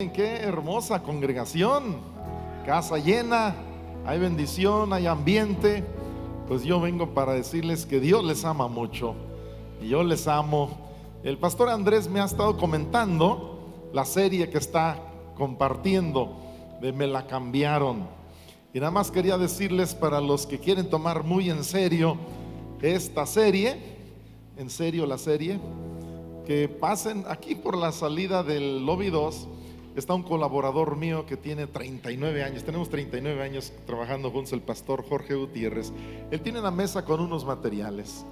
miren qué hermosa congregación, casa llena, hay bendición, hay ambiente. Pues yo vengo para decirles que Dios les ama mucho y yo les amo. El pastor Andrés me ha estado comentando la serie que está compartiendo de Me la cambiaron. Y nada más quería decirles, para los que quieren tomar muy en serio esta serie, en serio la serie, que pasen aquí por la salida del lobby 2. Está un colaborador mío que tiene 39 años, tenemos 39 años trabajando juntos, el pastor Jorge Gutiérrez. Él tiene una mesa con unos materiales.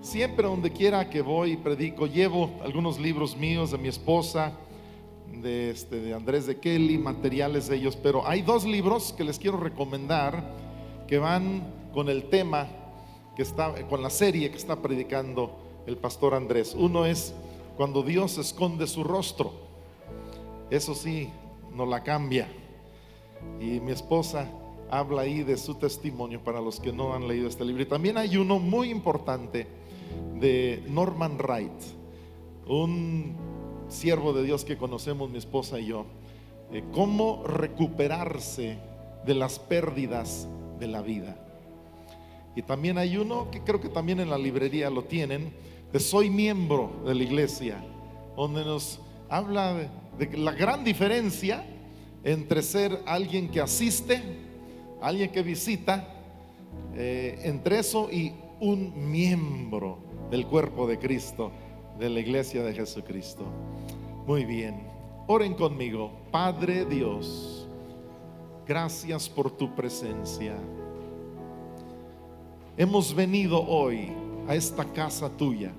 Siempre donde quiera que voy y predico, llevo algunos libros míos, de mi esposa, de Andrés de Kelly, materiales de ellos. Pero hay dos libros que les quiero recomendar que van con el tema que está, con la serie que está predicando el pastor Andrés. Uno es Cuando Dios esconde su rostro. Eso sí, no la cambia. Y mi esposa habla ahí de su testimonio para los que no han leído este libro. Y también hay uno muy importante de Norman Wright, un siervo de Dios que conocemos mi esposa y yo, cómo recuperarse de las pérdidas de la vida. Y también hay uno que creo que también en la librería lo tienen, de Soy miembro de la iglesia, donde nos habla de la gran diferencia entre ser alguien que asiste, alguien que visita, entre eso y un miembro del cuerpo de Cristo, de la iglesia de Jesucristo. Muy bien, oren conmigo. Padre Dios, gracias por tu presencia. Hemos venido hoy a esta casa tuya,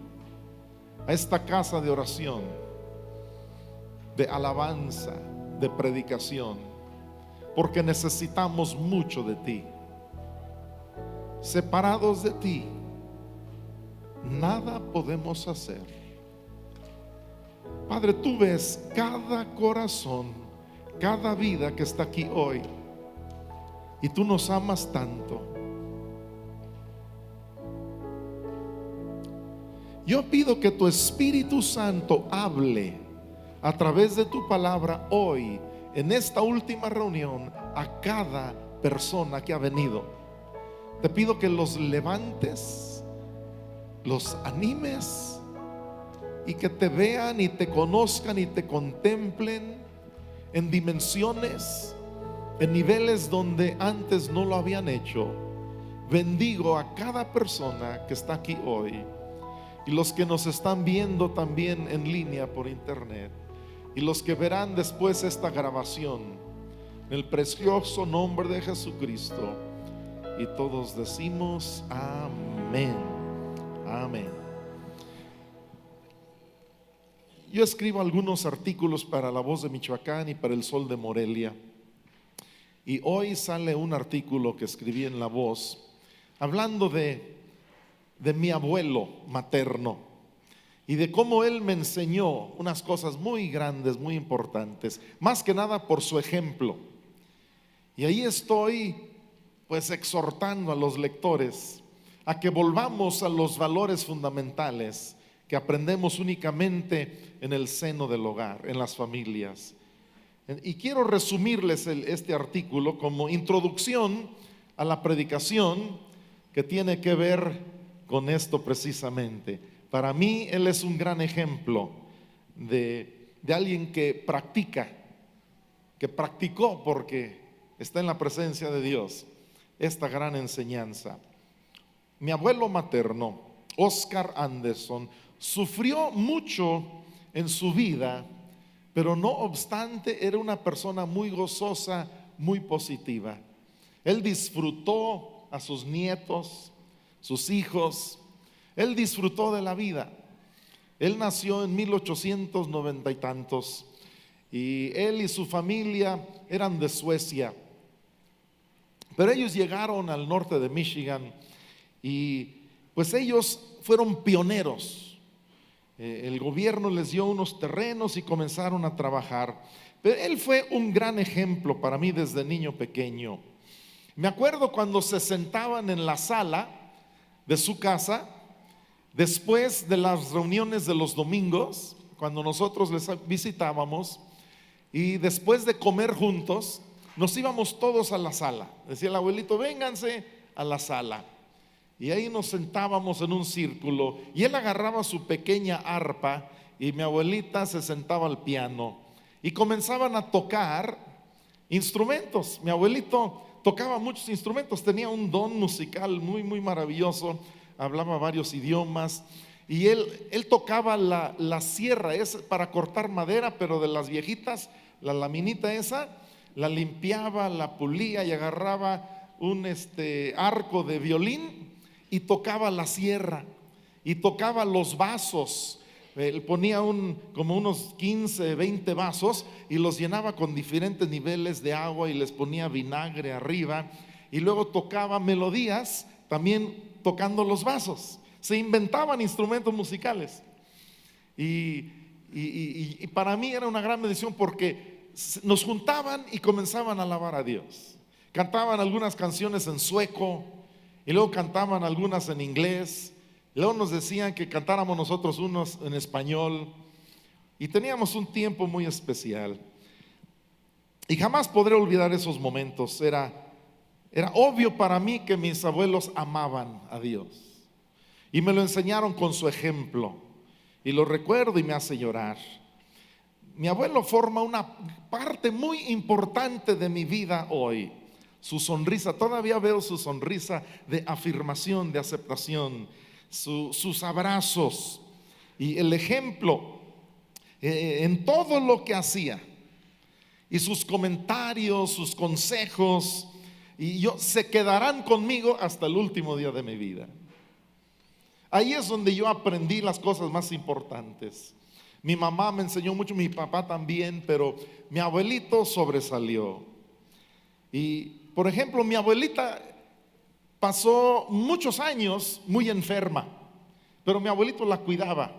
a esta casa de oración, de alabanza, de predicación, porque necesitamos mucho de ti. Separados de ti, nada podemos hacer. Padre, tú ves cada corazón, cada vida que está aquí hoy, y tú nos amas tanto. Yo pido que tu Espíritu Santo hable a través de tu palabra hoy, en esta última reunión, a cada persona que ha venido. Te pido que los levantes, los animes, y que te vean y te conozcan y te contemplen en dimensiones, en niveles donde antes no lo habían hecho. Bendigo a cada persona que está aquí hoy, y los que nos están viendo también en línea por internet, y los que verán después esta grabación, en el precioso nombre de Jesucristo. Y todos decimos amén, amén. Yo escribo algunos artículos para La Voz de Michoacán y para El Sol de Morelia, y hoy sale un artículo que escribí en La Voz hablando de mi abuelo materno y de cómo él me enseñó unas cosas muy grandes, muy importantes, más que nada por su ejemplo. Y ahí estoy pues exhortando a los lectores a que volvamos a los valores fundamentales que aprendemos únicamente en el seno del hogar, en las familias. Y quiero resumirles este artículo como introducción a la predicación que tiene que ver con esto precisamente. Para mí él es un gran ejemplo de alguien que practica, que practicó, porque está en la presencia de Dios, esta gran enseñanza. Mi abuelo materno, Oscar Anderson, sufrió mucho en su vida, pero no obstante era una persona muy gozosa, muy positiva. Él disfrutó a sus nietos, sus hijos. Él disfrutó de la vida. Él nació en 1890 y tantos, y él y su familia eran de Suecia, pero ellos llegaron al norte de Michigan, y pues ellos fueron pioneros. El gobierno les dio unos terrenos y comenzaron a trabajar, pero él fue un gran ejemplo para mí desde niño pequeño. Me acuerdo cuando se sentaban en la sala de su casa, después de las reuniones de los domingos, cuando nosotros les visitábamos, Y después de comer juntos, nos íbamos todos a la sala. Decía el abuelito, vénganse a la sala. Y ahí nos sentábamos en un círculo y él agarraba su pequeña arpa y mi abuelita se sentaba al piano y comenzaban a tocar instrumentos. Mi abuelito tocaba muchos instrumentos, tenía un don musical muy maravilloso, hablaba varios idiomas y él tocaba la sierra, es para cortar madera, pero de las viejitas, la laminita esa, la limpiaba, la pulía y agarraba un arco de violín y tocaba la sierra y tocaba los vasos. Él ponía como unos 15, 20 vasos y los llenaba con diferentes niveles de agua y les ponía vinagre arriba y luego tocaba melodías también tocando los vasos. Se inventaban instrumentos musicales y para mí era una gran bendición porque nos juntaban y comenzaban a alabar a Dios. Cantaban algunas canciones en sueco y luego cantaban algunas en inglés. Luego nos decían que cantáramos nosotros unos en español y teníamos un tiempo muy especial. Y jamás podré olvidar esos momentos. Era obvio para mí que mis abuelos amaban a Dios y me lo enseñaron con su ejemplo. Y lo recuerdo y me hace llorar. Mi abuelo forma una parte muy importante de mi vida hoy. Su sonrisa, todavía veo su sonrisa de afirmación, de aceptación, sus abrazos y el ejemplo en todo lo que hacía y sus comentarios, sus consejos, y se quedarán conmigo hasta el último día de mi vida. Ahí es donde yo aprendí las cosas más importantes. Mi mamá me enseñó mucho, mi papá también, pero mi abuelito sobresalió. Y por ejemplo, mi abuelita pasó muchos años muy enferma, pero mi abuelito la cuidaba,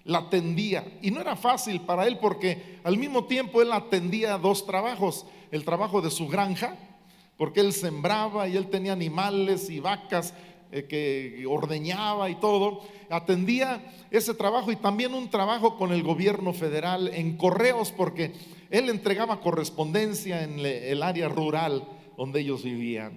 la atendía y no era fácil para él porque al mismo tiempo él atendía dos trabajos: el trabajo de su granja, porque él sembraba y él tenía animales y vacas que ordeñaba y todo, atendía ese trabajo y también un trabajo con el gobierno federal en correos, porque él entregaba correspondencia en el área rural donde ellos vivían.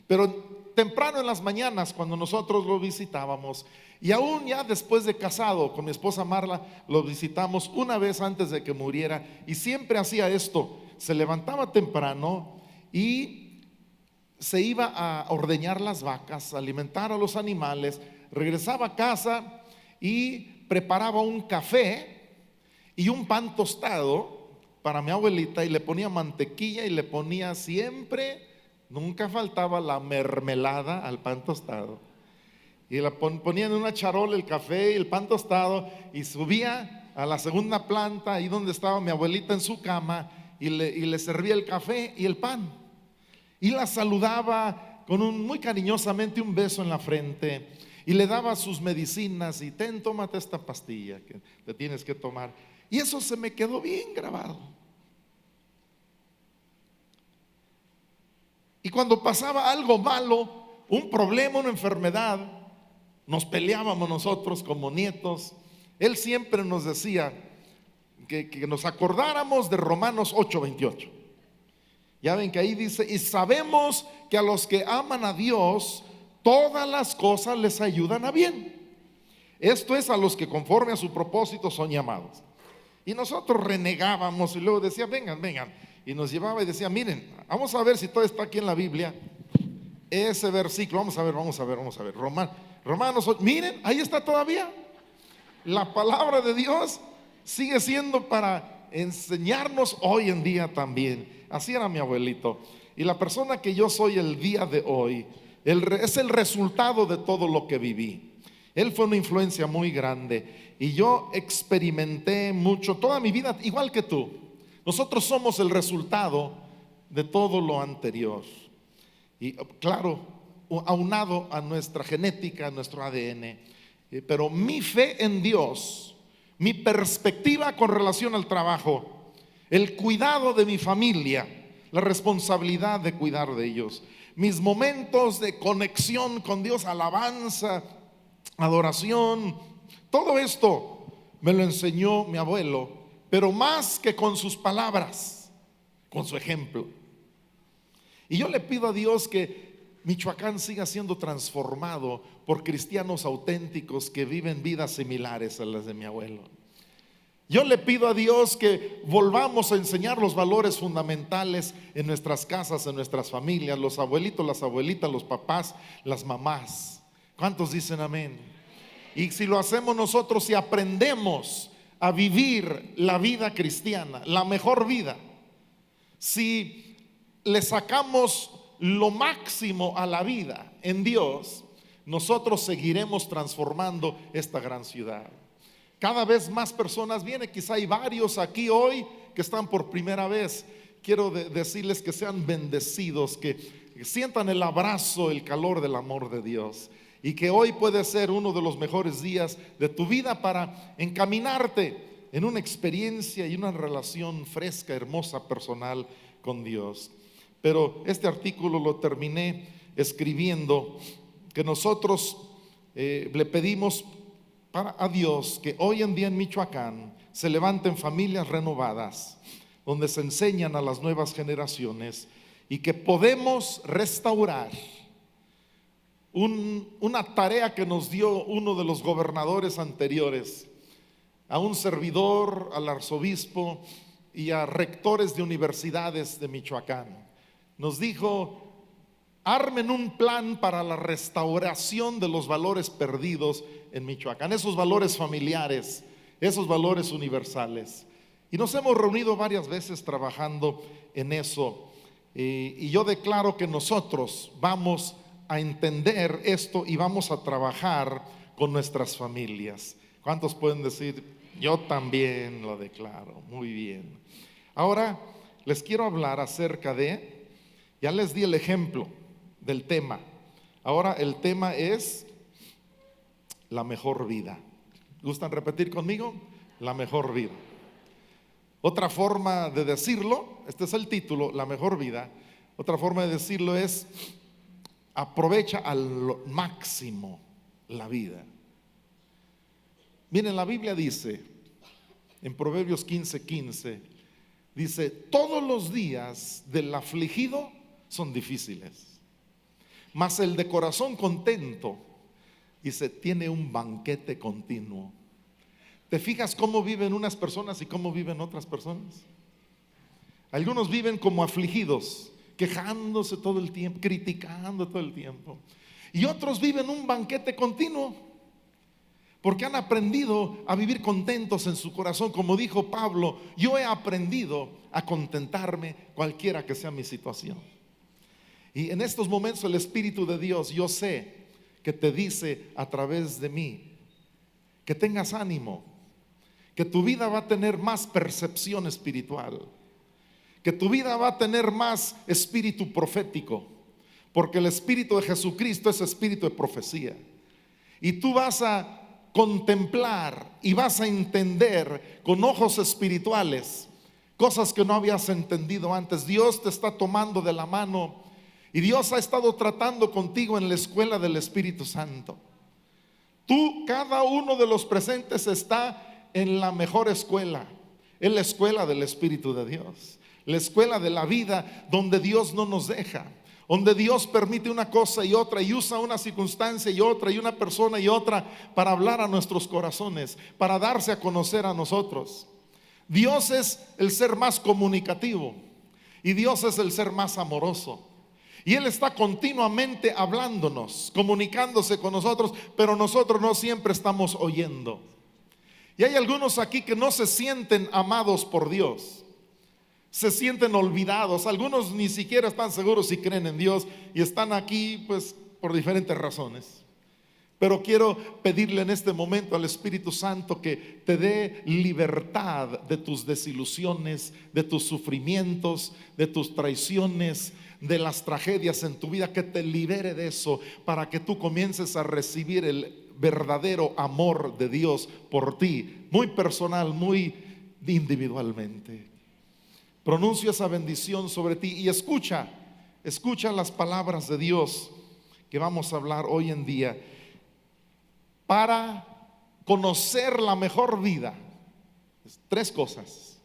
Pero temprano en las mañanas, cuando nosotros lo visitábamos, y aún ya después de casado con mi esposa Marla, lo visitamos una vez antes de que muriera, y siempre hacía esto: se levantaba temprano y se iba a ordeñar las vacas, a alimentar a los animales, regresaba a casa y preparaba un café y un pan tostado para mi abuelita y le ponía mantequilla y le ponía siempre, nunca faltaba la mermelada al pan tostado. Y la ponía en una charola el café y el pan tostado y subía a la segunda planta, ahí donde estaba mi abuelita en su cama, y le servía el café y el pan. Y la saludaba con muy cariñosamente un beso en la frente y le daba sus medicinas y tómate esta pastilla que te tienes que tomar. Y eso se me quedó bien grabado. Y cuando pasaba algo malo, un problema, una enfermedad, nos peleábamos nosotros como nietos, él siempre nos decía que nos acordáramos de Romanos 8:28. Ya ven que ahí dice: y sabemos que a los que aman a Dios, todas las cosas les ayudan a bien. Esto es, a los que conforme a su propósito son llamados. Y nosotros renegábamos y luego decía: vengan. Y nos llevaba y decía: miren, vamos a ver si todo está aquí en la Biblia. Ese versículo, vamos a ver. Romanos 8, miren, ahí está todavía. La palabra de Dios sigue siendo para enseñarnos hoy en día también. Así era mi abuelito. Y la persona que yo soy el día de hoy es el resultado de todo lo que viví. Él fue una influencia muy grande y yo experimenté mucho toda mi vida, igual que tú. Nosotros somos el resultado de todo lo anterior. Y claro, aunado a nuestra genética, a nuestro ADN. Pero mi fe en Dios, mi perspectiva con relación al trabajo, el cuidado de mi familia, la responsabilidad de cuidar de ellos, mis momentos de conexión con Dios, alabanza, adoración, todo esto me lo enseñó mi abuelo pero más que con sus palabras, con su ejemplo. Y yo le pido a Dios que Michoacán siga siendo transformado por cristianos auténticos que viven vidas similares a las de mi abuelo. Yo le pido a Dios que volvamos a enseñar los valores fundamentales en nuestras casas, en nuestras familias, los abuelitos, las abuelitas, los papás, las mamás. ¿Cuántos dicen amén? Y si lo hacemos nosotros y aprendemos a vivir la vida cristiana, la mejor vida, si le sacamos lo máximo a la vida en Dios, nosotros seguiremos transformando esta gran ciudad. Cada vez más personas vienen, quizá hay varios aquí hoy que están por primera vez. Quiero decirles que sean bendecidos, que sientan el abrazo, el calor del amor de Dios, y que hoy puede ser uno de los mejores días de tu vida para encaminarte en una experiencia y una relación fresca, hermosa, personal con Dios. Pero este artículo lo terminé escribiendo que nosotros le pedimos a Dios que hoy en día en Michoacán se levanten familias renovadas, donde se enseñan a las nuevas generaciones, y que podemos restaurar una tarea que nos dio uno de los gobernadores anteriores, a un servidor, al arzobispo y a rectores de universidades de Michoacán. Nos dijo: armen un plan para la restauración de los valores perdidos en Michoacán, esos valores familiares, esos valores universales. Y nos hemos reunido varias veces trabajando en eso, y yo declaro que nosotros vamos a entender esto y vamos a trabajar con nuestras familias. ¿Cuántos pueden decir: yo también lo declaro? Muy bien. Ahora les quiero hablar acerca de, ya les di el ejemplo del tema, ahora el tema es la mejor vida. ¿Gustan repetir conmigo? La mejor vida. Otra forma de decirlo, este es el título, la mejor vida. Otra forma de decirlo es: aprovecha al máximo la vida. Miren, la Biblia dice en Proverbios 15:15, dice: todos los días del afligido son difíciles, mas el de corazón contento, dice, tiene un banquete continuo. ¿Te fijas cómo viven unas personas y cómo viven otras personas? Algunos viven como afligidos, quejándose todo el tiempo, criticando todo el tiempo, y otros viven un banquete continuo, porque han aprendido a vivir contentos en su corazón. Como dijo Pablo: yo he aprendido a contentarme cualquiera que sea mi situación. Y en estos momentos el Espíritu de Dios, yo sé que te dice a través de mí que tengas ánimo, que tu vida va a tener más percepción espiritual, que tu vida va a tener más espíritu profético, porque el Espíritu de Jesucristo es espíritu de profecía. Y tú vas a contemplar y vas a entender con ojos espirituales cosas que no habías entendido antes. Dios te está tomando de la mano y Dios ha estado tratando contigo en la escuela del Espíritu Santo. Tú, cada uno de los presentes, está en la mejor escuela, en la escuela del Espíritu de Dios, la escuela de la vida, donde Dios no nos deja, donde Dios permite una cosa y otra, y usa una circunstancia y otra, y una persona y otra, para hablar a nuestros corazones, para darse a conocer a nosotros. Dios es el ser más comunicativo y Dios es el ser más amoroso, y Él está continuamente hablándonos, comunicándose con nosotros, pero nosotros no siempre estamos oyendo. Y hay algunos aquí que no se sienten amados por Dios, se sienten olvidados. Algunos ni siquiera están seguros si creen en Dios y están aquí pues por diferentes razones. Pero quiero pedirle en este momento al Espíritu Santo que te dé libertad de tus desilusiones, de tus sufrimientos, de tus traiciones, de las tragedias en tu vida, que te libere de eso, para que tú comiences a recibir el verdadero amor de Dios por ti, muy personal, muy individualmente. Pronuncio esa bendición sobre ti y escucha las palabras de Dios que vamos a hablar hoy en día. Para conocer la mejor vida, Tres cosas.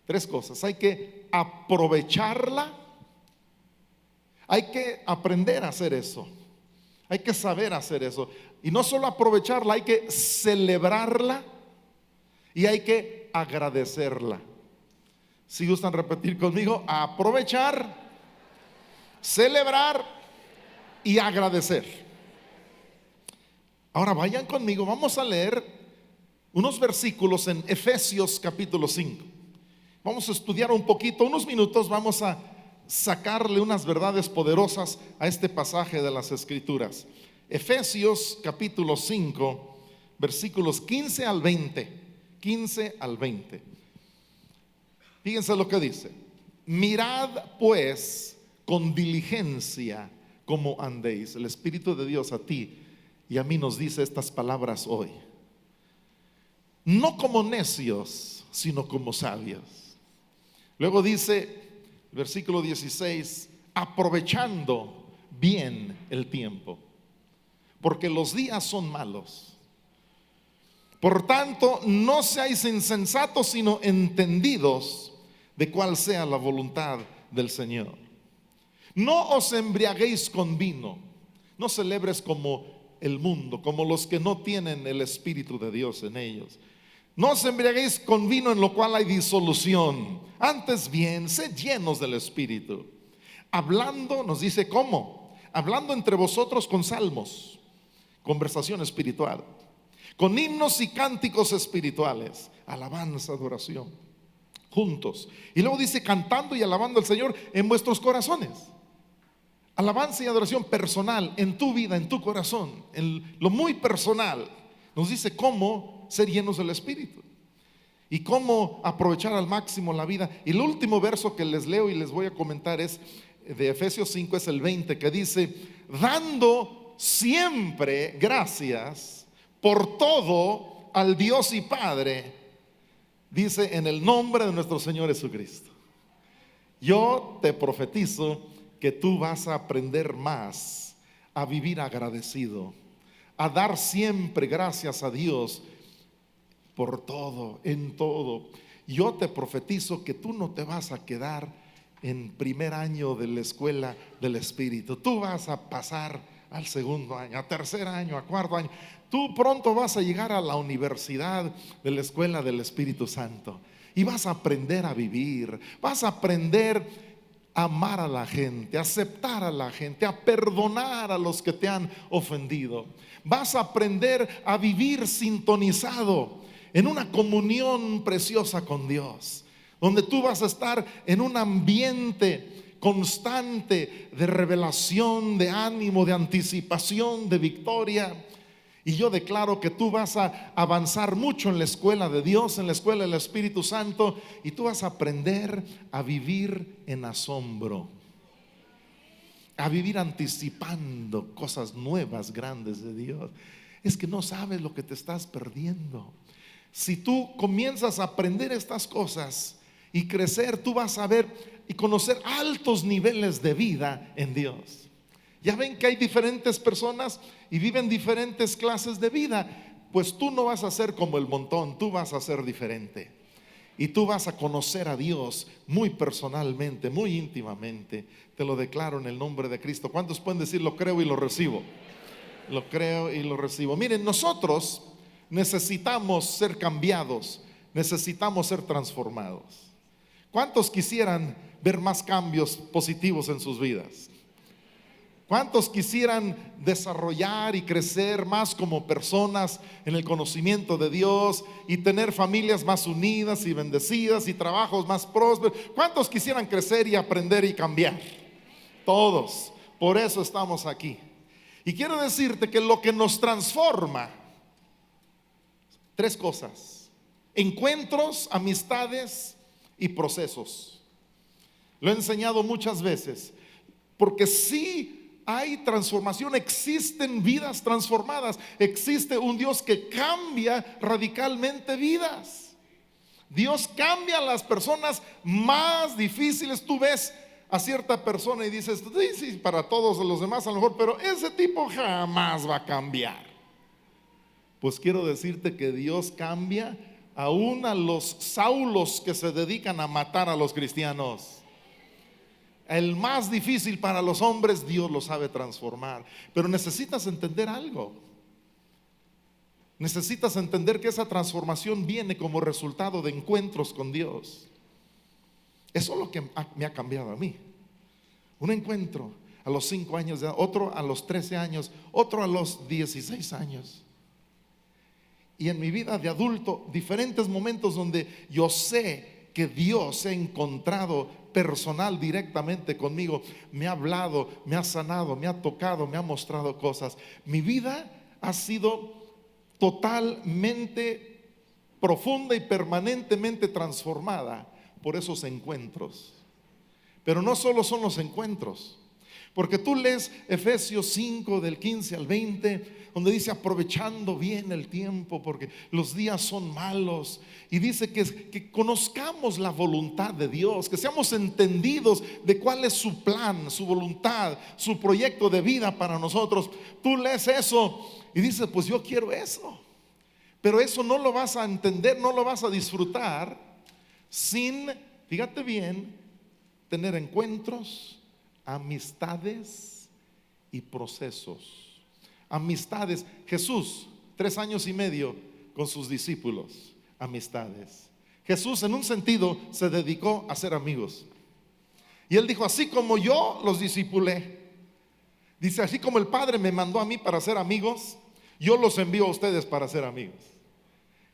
Tres cosas. Hay que aprovecharla. Hay que aprender a hacer eso. Hay que saber hacer eso. Y no solo aprovecharla, hay que celebrarla y hay que agradecerla. Si gustan repetir conmigo: aprovechar, celebrar y agradecer. Ahora vayan conmigo, vamos a leer unos versículos en Efesios capítulo 5. Vamos a estudiar un poquito, unos minutos, vamos a sacarle unas verdades poderosas a este pasaje de las Escrituras. Efesios capítulo 5, versículos 15 al 20. 15 al 20. Fíjense lo que dice: mirad pues con diligencia cómo andéis. El Espíritu de Dios a ti y a mí nos dice estas palabras hoy. No como necios, sino como sabios. Luego dice, versículo 16: aprovechando bien el tiempo, porque los días son malos. Por tanto, no seáis insensatos, sino entendidos de cuál sea la voluntad del Señor. No os embriaguéis con vino, no celebres como el mundo, como los que no tienen el Espíritu de Dios en ellos. No os embriaguéis con vino, en lo cual hay disolución. Antes bien, sed llenos del Espíritu, hablando, nos dice cómo, hablando entre vosotros con salmos, conversación espiritual, con himnos y cánticos espirituales, alabanza, adoración, juntos. Y luego dice, cantando y alabando al Señor en vuestros corazones. Alabanza y adoración personal en tu vida, en tu corazón, en lo muy personal. Nos dice cómo ser llenos del Espíritu y cómo aprovechar al máximo la vida. Y el último verso que les leo y les voy a comentar es de Efesios 5, es el 20, que dice: dando siempre gracias por todo al Dios y Padre, dice, en el nombre de nuestro Señor Jesucristo. Yo te profetizo que tú vas a aprender más a vivir agradecido, a dar siempre gracias a Dios por todo, en todo. Yo te profetizo que tú no te vas a quedar en primer año de la escuela del Espíritu. Tú vas a pasar al segundo año, a tercer año, a cuarto año. Tú pronto vas a llegar a la universidad de la escuela del Espíritu Santo y vas a aprender a vivir, vas a aprender a amar a la gente, a aceptar a la gente, a perdonar a los que te han ofendido. Vas a aprender a vivir sintonizado en una comunión preciosa con Dios, donde tú vas a estar en un ambiente constante de revelación, de ánimo, de anticipación, de victoria. Y yo declaro que tú vas a avanzar mucho en la escuela de Dios, en la escuela del Espíritu Santo, y tú vas a aprender a vivir en asombro, a vivir anticipando cosas nuevas, grandes de Dios. Es que no sabes lo que te estás perdiendo. Si tú comienzas a aprender estas cosas y crecer, tú vas a ver y conocer altos niveles de vida en Dios. Ya ven que hay diferentes personas y viven diferentes clases de vida. Pues tú no vas a ser como el montón, tú vas a ser diferente. Y tú vas a conocer a Dios muy personalmente, muy íntimamente. Te lo declaro en el nombre de Cristo. ¿Cuántos pueden decir lo creo y lo recibo? Lo creo y lo recibo. Miren, nosotros necesitamos ser cambiados, necesitamos ser transformados. ¿Cuántos quisieran ver más cambios positivos en sus vidas? ¿Cuántos quisieran desarrollar y crecer más como personas en el conocimiento de Dios y tener familias más unidas y bendecidas y trabajos más prósperos? ¿Cuántos quisieran crecer y aprender y cambiar? Todos. Por eso estamos aquí. Y quiero decirte que lo que nos transforma, tres cosas: encuentros, amistades y procesos. Lo he enseñado muchas veces, porque sí hay transformación, existen vidas transformadas, existe un Dios que cambia radicalmente vidas. Dios cambia a las personas más difíciles. Tú ves a cierta persona y dices, sí, sí, para todos los demás a lo mejor, pero ese tipo jamás va a cambiar. Pues quiero decirte que Dios cambia aún a los Saulos que se dedican a matar a los cristianos. El más difícil para los hombres, Dios lo sabe transformar. Pero necesitas entender algo. Necesitas entender que esa transformación viene como resultado de encuentros con Dios. Eso es lo que me ha cambiado a mí. Un encuentro a los 5 años, otro a los 13 años, otro a los 16 años. Y en mi vida de adulto, diferentes momentos donde yo sé que Dios se ha encontrado personal directamente conmigo, me ha hablado, me ha sanado, me ha tocado, me ha mostrado cosas. Mi vida ha sido totalmente profunda y permanentemente transformada por esos encuentros. Pero no solo son los encuentros, porque tú lees Efesios 5 del 15 al 20, donde dice aprovechando bien el tiempo porque los días son malos, y dice que conozcamos la voluntad de Dios, que seamos entendidos de cuál es su plan, su voluntad, su proyecto de vida para nosotros. Tú lees eso y dices, pues yo quiero eso. Pero eso no lo vas a entender, no lo vas a disfrutar sin, fíjate bien, tener encuentros, amistades y procesos. Amistades. Jesús, 3 años y medio con sus discípulos. Amistades. Jesús en un sentido se dedicó a ser amigos. Y él dijo, así como yo los discipulé, dice, así como el Padre me mandó a mí para ser amigos, yo los envío a ustedes para ser amigos.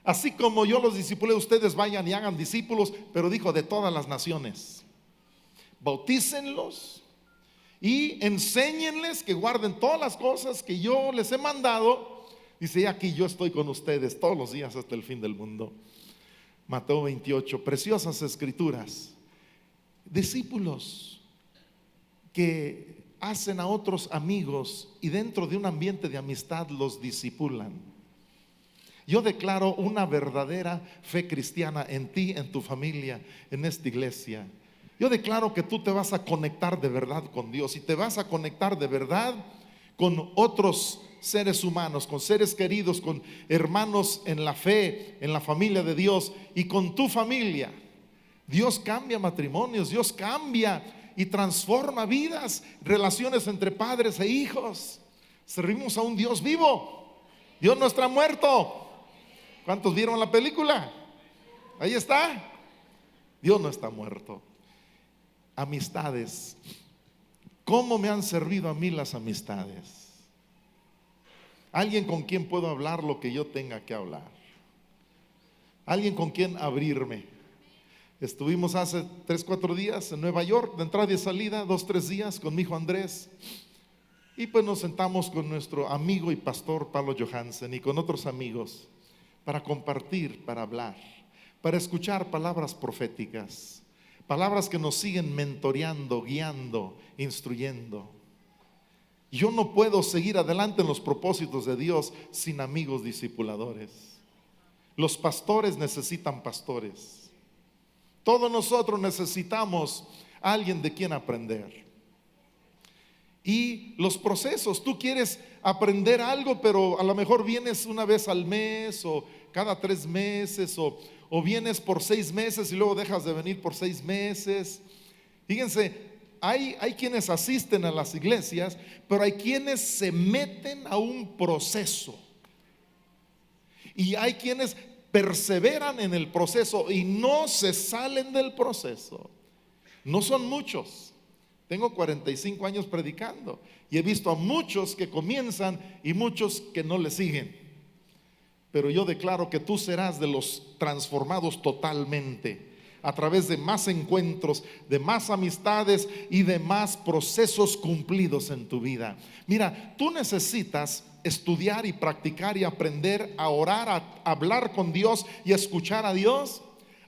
Así como yo los discipulé, ustedes vayan y hagan discípulos, pero dijo de todas las naciones. Bautícenlos y enséñenles que guarden todas las cosas que yo les he mandado. Dice, aquí yo estoy con ustedes todos los días hasta el fin del mundo. Mateo 28, preciosas escrituras. Discípulos que hacen a otros amigos y dentro de un ambiente de amistad los discipulan. Yo declaro una verdadera fe cristiana en ti, en tu familia, en esta iglesia. Yo declaro que tú te vas a conectar de verdad con Dios y te vas a conectar de verdad con otros seres humanos, con seres queridos, con hermanos en la fe, en la familia de Dios y con tu familia. Dios cambia matrimonios, Dios cambia y transforma vidas, relaciones entre padres e hijos. Servimos a un Dios vivo. Dios no está muerto. ¿Cuántos vieron la película? Ahí está. Dios no está muerto. Amistades. ¿Cómo me han servido a mí las amistades? Alguien con quien puedo hablar lo que yo tenga que hablar. Alguien con quien abrirme. Estuvimos hace 3-4 días en Nueva York, de entrada y salida, 2-3 días con mi hijo Andrés. Y pues nos sentamos con nuestro amigo y pastor Pablo Johansen y con otros amigos para compartir, para hablar, para escuchar palabras proféticas. Palabras que nos siguen mentoreando, guiando, instruyendo. Yo no puedo seguir adelante en los propósitos de Dios sin amigos discipuladores. Los pastores necesitan pastores. Todos nosotros necesitamos a alguien de quien aprender. Y los procesos, tú quieres aprender algo, pero a lo mejor vienes una vez al mes o cada 3 meses o vienes por 6 meses y luego dejas de venir por 6 meses. Fíjense, hay quienes asisten a las iglesias, pero hay quienes se meten a un proceso. Y hay quienes perseveran en el proceso y no se salen del proceso. No son muchos. Tengo 45 años predicando y he visto a muchos que comienzan y muchos que no le siguen. Pero yo declaro que tú serás de los transformados totalmente a través de más encuentros, de más amistades y de más procesos cumplidos en tu vida. Mira, tú necesitas estudiar y practicar y aprender a orar, a hablar con Dios y a escuchar a Dios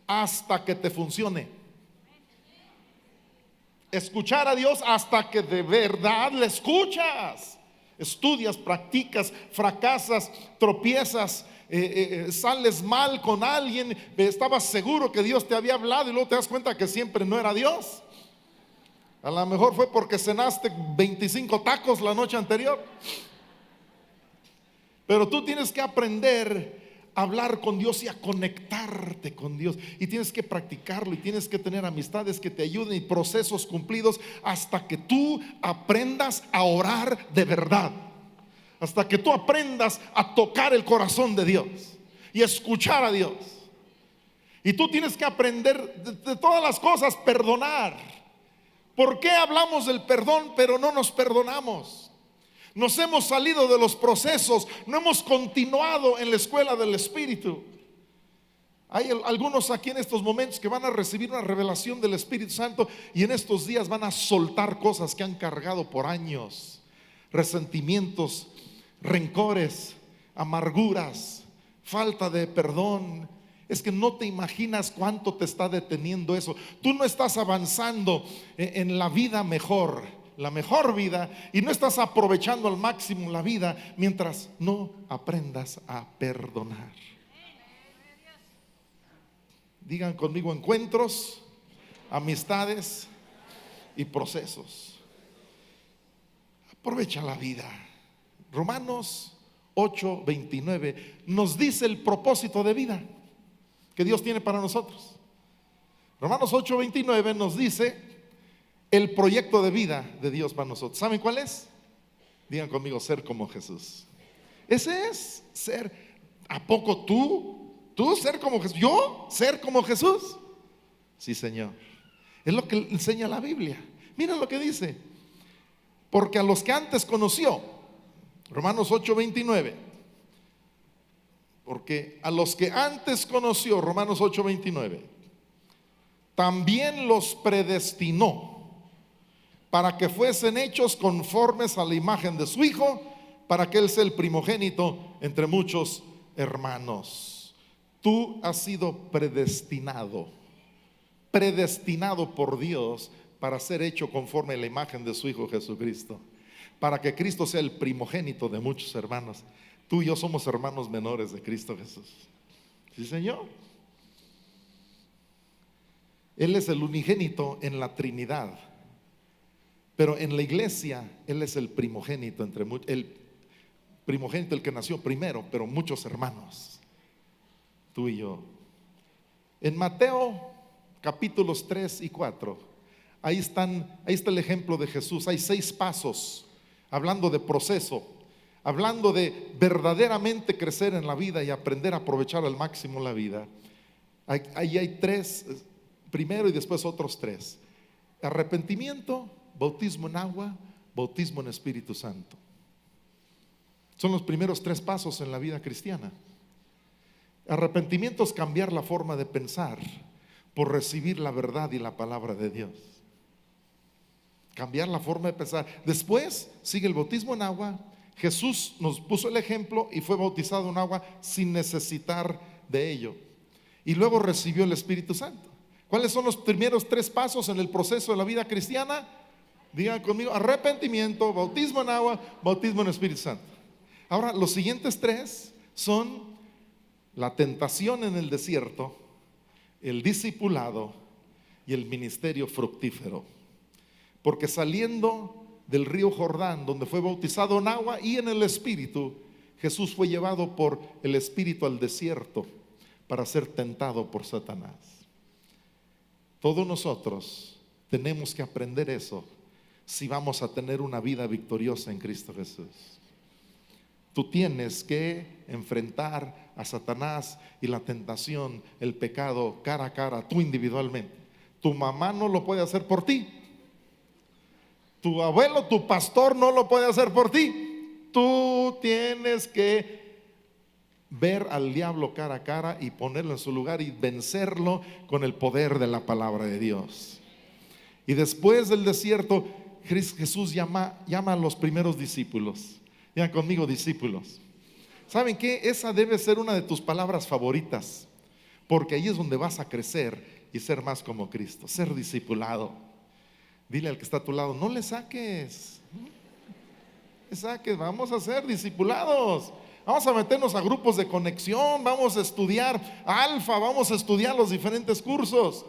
hasta que te funcione. Escuchar a Dios hasta que de verdad le escuchas. Estudias, practicas, fracasas, tropiezas, sales mal con alguien, estabas seguro que Dios te había hablado y luego te das cuenta que siempre no era Dios. A lo mejor fue porque cenaste 25 tacos la noche anterior. Pero tú tienes que aprender hablar con Dios y a conectarte con Dios. Y tienes que practicarlo y tienes que tener amistades que te ayuden y procesos cumplidos hasta que tú aprendas a orar de verdad. Hasta que tú aprendas a tocar el corazón de Dios y escuchar a Dios. Y tú tienes que aprender de todas las cosas, perdonar. ¿Por qué hablamos del perdón pero no nos perdonamos? Nos hemos salido de los procesos, no hemos continuado en la escuela del Espíritu. Hay algunos aquí en estos momentos que van a recibir una revelación del Espíritu Santo y en estos días van a soltar cosas que han cargado por años, resentimientos, rencores, amarguras, falta de perdón. Es que no te imaginas cuánto te está deteniendo eso. Tú no estás avanzando en la vida mejor, la mejor vida, y no estás aprovechando al máximo la vida mientras no aprendas a perdonar. Digan conmigo: encuentros, amistades y procesos. Aprovecha la vida. Romanos 8:29 nos dice el propósito de vida que Dios tiene para nosotros. Romanos 8:29 nos dice el proyecto de vida de Dios para nosotros. ¿Saben cuál es? Digan conmigo: ser como Jesús. Ese es ser. ¿A poco tú ser como Jesús? ¿Yo ser como Jesús? Sí, Señor. Es lo que enseña la Biblia. Miren lo que dice: porque a los que antes conoció, Romanos 8:29, porque a los que antes conoció, Romanos 8:29, también los predestinó para que fuesen hechos conformes a la imagen de su Hijo, para que Él sea el primogénito entre muchos hermanos. Tú has sido predestinado por Dios para ser hecho conforme a la imagen de su Hijo Jesucristo, para que Cristo sea el primogénito de muchos hermanos. Tú y yo somos hermanos menores de Cristo Jesús. Sí, Señor. Él es el unigénito en la Trinidad, pero en la iglesia Él es el primogénito entre muchos, el primogénito, el que nació primero, pero muchos hermanos. Tú y yo. En Mateo capítulos 3 y 4, ahí está el ejemplo de Jesús. Hay 6 pasos hablando de proceso, hablando de verdaderamente crecer en la vida y aprender a aprovechar al máximo la vida. Ahí hay 3 primero y después otros 3: arrepentimiento, bautismo en agua, bautismo en Espíritu Santo. Son los primeros 3 pasos en la vida cristiana. Arrepentimiento es cambiar la forma de pensar por recibir la verdad y la palabra de Dios. Cambiar la forma de pensar. Después sigue el bautismo en agua. Jesús nos puso el ejemplo y fue bautizado en agua sin necesitar de ello. Y luego recibió el Espíritu Santo. ¿Cuáles son los primeros 3 pasos en el proceso de la vida cristiana? Digan conmigo: arrepentimiento, bautismo en agua, bautismo en Espíritu Santo. Ahora, los siguientes 3 son la tentación en el desierto, el discipulado y el ministerio fructífero. Porque saliendo del río Jordán, donde fue bautizado en agua y en el Espíritu, Jesús fue llevado por el Espíritu al desierto para ser tentado por Satanás. Todos nosotros tenemos que aprender eso si vamos a tener una vida victoriosa en Cristo Jesús. Tú tienes que enfrentar a Satanás y la tentación, el pecado, cara a cara, tú individualmente. Tu mamá no lo puede hacer por ti. Tu abuelo, tu pastor no lo puede hacer por ti. Tú tienes que ver al diablo cara a cara y ponerlo en su lugar y vencerlo con el poder de la palabra de Dios. Y después del desierto, Jesús llama a los primeros discípulos. Digan conmigo: discípulos. ¿Saben qué? Esa debe ser una de tus palabras favoritas, porque ahí es donde vas a crecer y ser más como Cristo. Ser discipulado. Dile al que está a tu lado: no le saques, vamos a ser discipulados. Vamos a meternos a grupos de conexión, vamos a estudiar alfa, vamos a estudiar los diferentes cursos.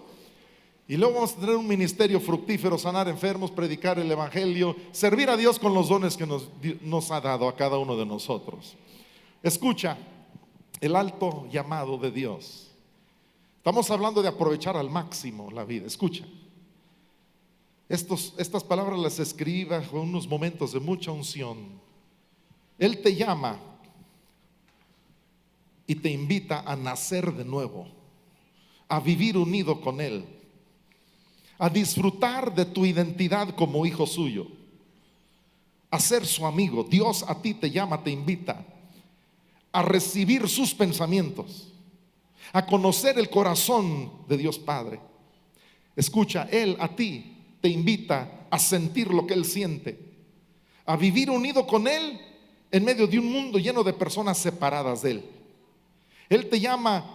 Y luego vamos a tener un ministerio fructífero: sanar enfermos, predicar el evangelio, servir a Dios con los dones que nos ha dado a cada uno de nosotros. Escucha, el alto llamado de Dios. Estamos hablando de aprovechar al máximo la vida. Escucha, estas palabras las escribí bajo unos momentos de mucha unción. Él te llama y te invita a nacer de nuevo, a vivir unido con Él, a disfrutar de tu identidad como hijo suyo, a ser su amigo. Dios a ti te llama, te invita a recibir sus pensamientos, a conocer el corazón de Dios Padre. Escucha, Él a ti te invita a sentir lo que Él siente, a vivir unido con Él en medio de un mundo lleno de personas separadas de Él. Él te llama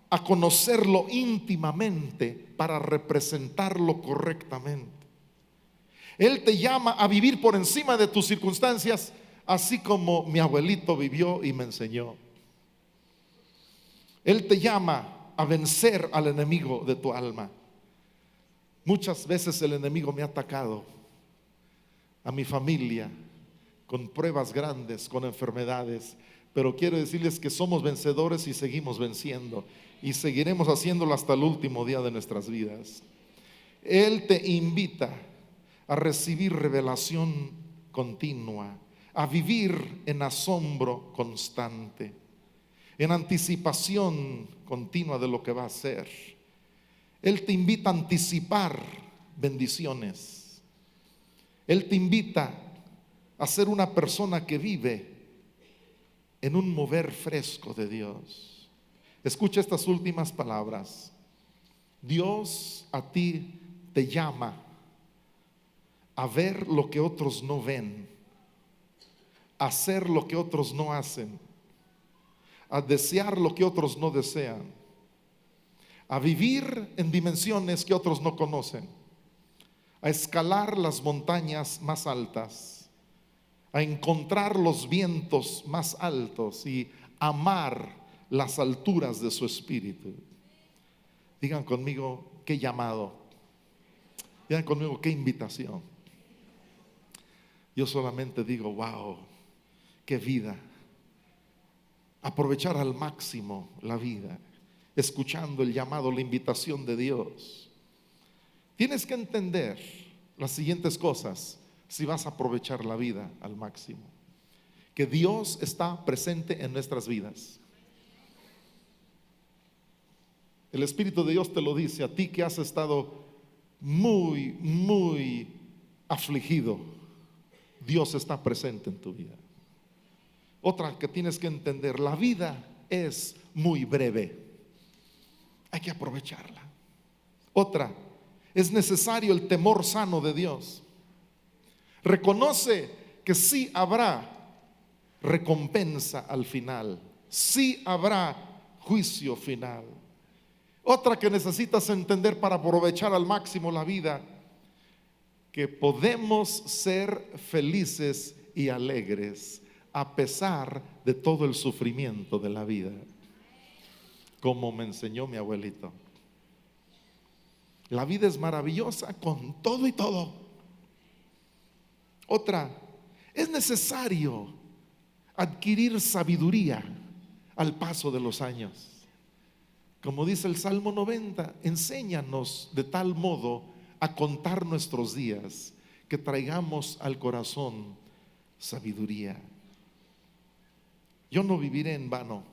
a conocerlo íntimamente para representarlo correctamente. Él te llama a vivir por encima de tus circunstancias, así como mi abuelito vivió y me enseñó. Él te llama a vencer al enemigo de tu alma. Muchas veces el enemigo me ha atacado, a mi familia, con pruebas grandes, con enfermedades, pero quiero decirles que somos vencedores y seguimos venciendo, y seguiremos haciéndolo hasta el último día de nuestras vidas. Él te invita a recibir revelación continua, a vivir en asombro constante, en anticipación continua de lo que va a ser. Él te invita a anticipar bendiciones. Él te invita a ser una persona que vive en un mover fresco de Dios. Escucha estas últimas palabras. Dios a ti te llama a ver lo que otros no ven, a hacer lo que otros no hacen, a desear lo que otros no desean, a vivir en dimensiones que otros no conocen, a escalar las montañas más altas, a encontrar los vientos más altos y amar las alturas de su espíritu. Digan conmigo, qué llamado. Digan conmigo, qué invitación. Yo solamente digo, wow, qué vida. Aprovechar al máximo la vida, escuchando el llamado, la invitación de Dios. Tienes que entender las siguientes cosas si vas a aprovechar la vida al máximo: que Dios está presente en nuestras vidas. El Espíritu de Dios te lo dice a ti que has estado muy afligido. Dios está presente en tu vida. Otra que tienes que entender: la vida es muy breve, hay que aprovecharla. Otra, es necesario el temor sano de Dios. Reconoce que sí habrá recompensa al final, sí habrá juicio final. Otra que necesitas entender para aprovechar al máximo la vida: que podemos ser felices y alegres a pesar de todo el sufrimiento de la vida, como me enseñó mi abuelito. La vida es maravillosa con todo y todo. Otra, es necesario adquirir sabiduría al paso de los años. Como dice el Salmo 90, enséñanos de tal modo a contar nuestros días que traigamos al corazón sabiduría. Yo no viviré en vano.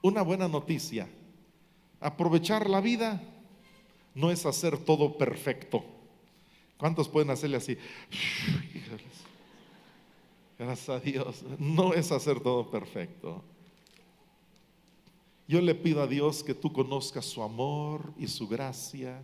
Una buena noticia: aprovechar la vida no es hacer todo perfecto. ¿Cuántos pueden hacerle así? Gracias a Dios. No es hacer todo perfecto. Yo le pido a Dios que tú conozcas su amor y su gracia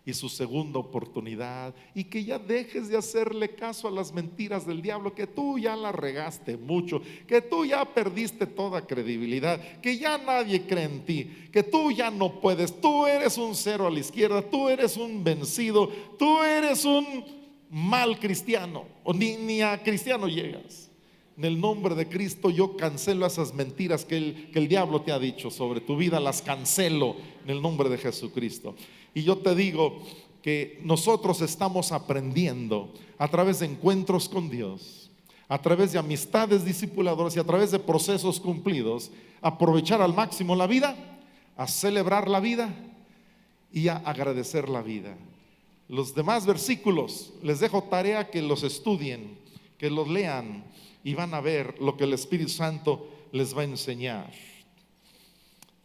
y su segunda oportunidad, y que ya dejes de hacerle caso a las mentiras del diablo, que tú ya la regaste mucho, que tú ya perdiste toda credibilidad, que ya nadie cree en ti, que tú ya no puedes, tú eres un cero a la izquierda, tú eres un vencido, tú eres un mal cristiano, o ni a cristiano llegas. En el nombre de Cristo yo cancelo esas mentiras que el diablo te ha dicho sobre tu vida, las cancelo en el nombre de Jesucristo. Y yo te digo que nosotros estamos aprendiendo a través de encuentros con Dios a través de amistades discipuladoras y a través de procesos cumplidos, aprovechar al máximo la vida, a celebrar la vida y a agradecer la vida. Los demás versículos les dejo tarea que los estudien, que los lean y van a ver lo que el Espíritu Santo les va a enseñar.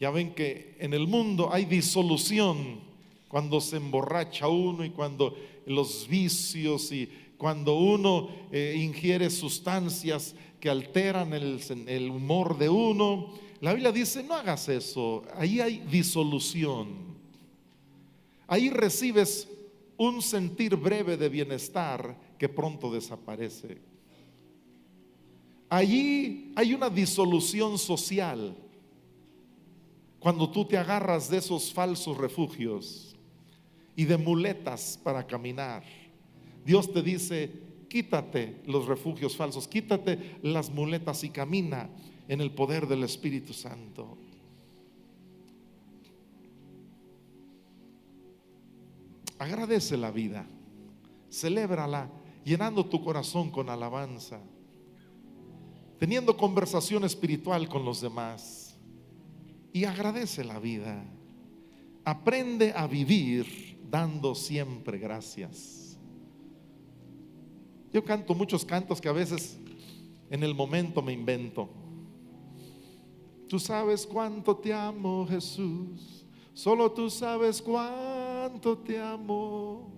Ya ven que en el mundo hay disolución cuando se emborracha uno y cuando los vicios y cuando uno ingiere sustancias que alteran el humor de uno. La Biblia dice: no hagas eso, ahí hay disolución. Ahí recibes un sentir breve de bienestar que pronto desaparece. Allí hay una disolución social cuando tú te agarras de esos falsos refugios y de muletas para caminar. Dios te dice: quítate los refugios falsos, quítate las muletas y camina en el poder del Espíritu Santo. Agradece la vida, celébrala, llenando tu corazón con alabanza, teniendo conversación espiritual con los demás, y agradece la vida. Aprende a vivir dando siempre gracias. Yo canto muchos cantos que a veces en el momento me invento. Tú sabes cuánto te amo, Jesús, solo tú sabes cuánto te amo.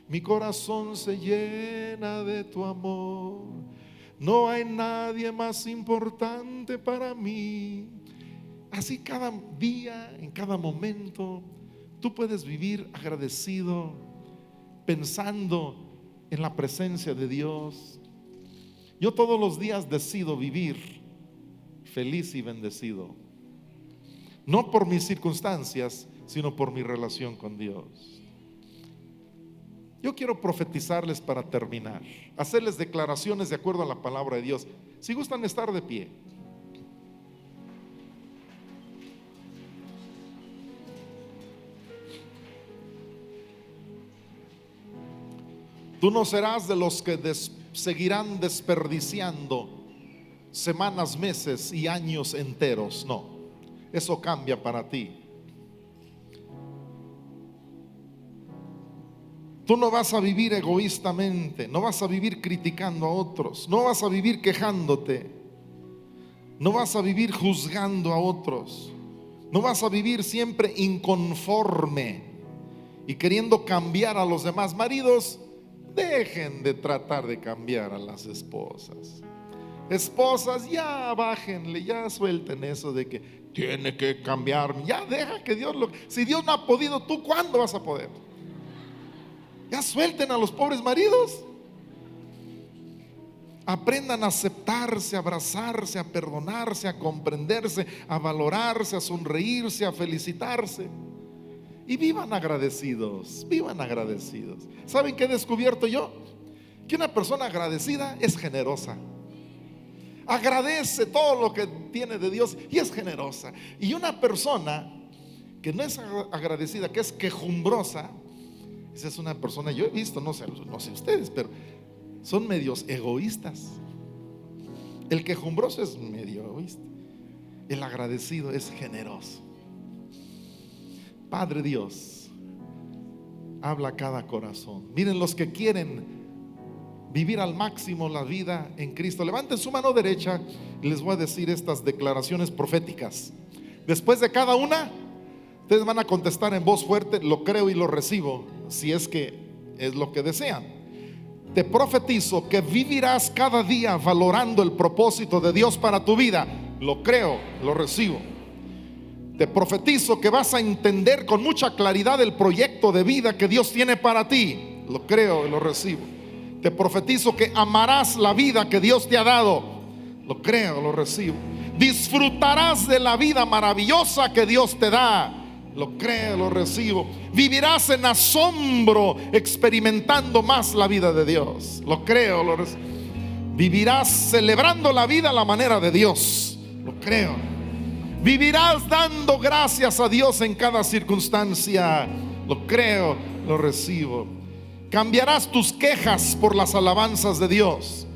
Mi corazón se llena de tu amor. No hay nadie más importante para mí. Así cada día, en cada momento, tú puedes vivir agradecido, pensando en la presencia de Dios. Yo todos los días decido vivir feliz y bendecido, no por mis circunstancias, sino por mi relación con Dios. Yo quiero profetizarles para terminar, hacerles declaraciones de acuerdo a la palabra de Dios. Si gustan estar de pie. Tú no serás de los que seguirán desperdiciando semanas, meses y años enteros. No, eso cambia para ti. Tú no vas a vivir egoístamente, no vas a vivir criticando a otros, no vas a vivir quejándote, no vas a vivir juzgando a otros, no vas a vivir siempre inconforme y queriendo cambiar a los demás. Maridos, dejen de tratar de cambiar a las esposas. Esposas, ya bájenle, ya suelten eso de que tiene que cambiar. Ya deja que Dios lo... Si Dios no ha podido, ¿tú cuándo vas a poder? Ya suelten a los pobres maridos. Aprendan a aceptarse, a abrazarse, a perdonarse, a comprenderse, a valorarse, a sonreírse, a felicitarse. Y vivan agradecidos, vivan agradecidos. ¿Saben qué he descubierto yo? Que una persona agradecida es generosa. Agradece todo lo que tiene de Dios y es generosa. Y una persona que no es agradecida, que es quejumbrosa, esa es una persona, yo he visto, no sé ustedes, pero son medios egoístas. El quejumbroso es medio egoísta. El agradecido es generoso. Padre Dios, habla a cada corazón. Miren, los que quieren vivir al máximo la vida en Cristo, levanten su mano derecha y les voy a decir estas declaraciones proféticas. Después de cada una, ustedes van a contestar en voz fuerte: lo creo y lo recibo, si es que es lo que desean. Te profetizo que vivirás cada día valorando el propósito de Dios para tu vida. Lo creo, lo recibo. Te profetizo que vas a entender con mucha claridad el proyecto de vida que Dios tiene para ti. Lo creo y lo recibo. Te profetizo que amarás la vida que Dios te ha dado. Lo creo, lo recibo. Disfrutarás de la vida maravillosa que Dios te da. Lo creo, lo recibo. Vivirás en asombro, experimentando más la vida de Dios. Lo creo, lo recibo. Vivirás celebrando la vida a la manera de Dios. Lo creo. Vivirás dando gracias a Dios en cada circunstancia. Lo creo, lo recibo. Cambiarás tus quejas por las alabanzas de Dios.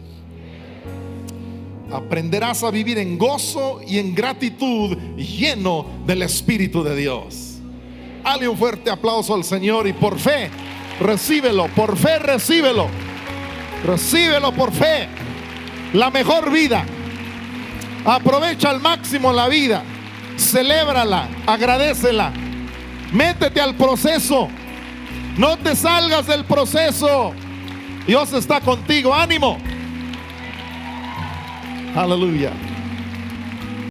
aprenderás a vivir en gozo y en gratitud, lleno del Espíritu de Dios. Dale un fuerte aplauso al Señor y por fe recíbelo, por fe recíbelo. Recíbelo por fe. La mejor vida. Aprovecha al máximo la vida. Celébrala, agradécela. Métete al proceso. No te salgas del proceso. Dios está contigo. Ánimo. Aleluya.